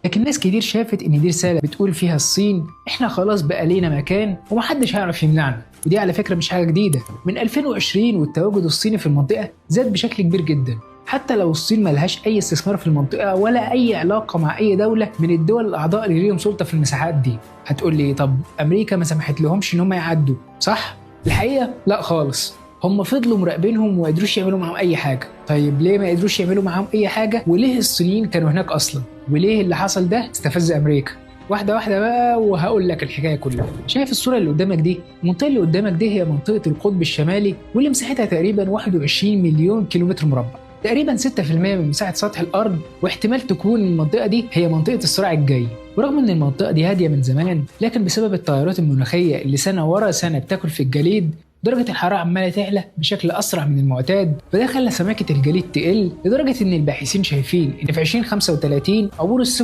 لكن ناس كتير شافت ان دي رساله بتقول فيها الصين احنا خلاص بقى لينا مكان ومحدش هيعرف يمنعنا. ودي على فكره مش حاجه جديده، من 2020 والتواجد الصيني في المنطقه زاد بشكل كبير جدا، حتى لو الصين ملهاش اي استثمار في المنطقه ولا اي علاقه مع اي دوله من الدول الاعضاء اللي ليهم سلطه في المساحات دي. هتقول لي طب امريكا ما سمحت لهمش ان هم يعدوا، صح؟ الحقيقه لا خالص، هم فضلوا مراقبينهم وما قدروش يعملوا معاهم اي حاجه. طيب ليه ما قدروش يعملوا معاهم اي حاجه؟ وليه الصينيين كانوا هناك اصلا؟ وليه اللي حصل ده استفز امريكا؟ واحده واحده بقى وهقول لك الحكايه كلها. شايف الصوره اللي قدامك دي؟ المنطقه اللي قدامك دي هي منطقه القطب الشمالي واللي مساحتها تقريبا 21 مليون كيلومتر مربع، تقريبا 6% من مساحه سطح الارض، واحتمال تكون المنطقه دي هي منطقه الصراع الجاي. ورغم ان المنطقه دي هاديه من زمان، لكن بسبب التغيرات المناخيه اللي سنه ورا سنه بتاكل في الجليد، درجة الحرارة عمالة تعلى بشكل أسرع من المعتاد، فده خلى سماكة الجليد تقل لدرجة إن الباحثين شايفين إن في 2035 عبور السفن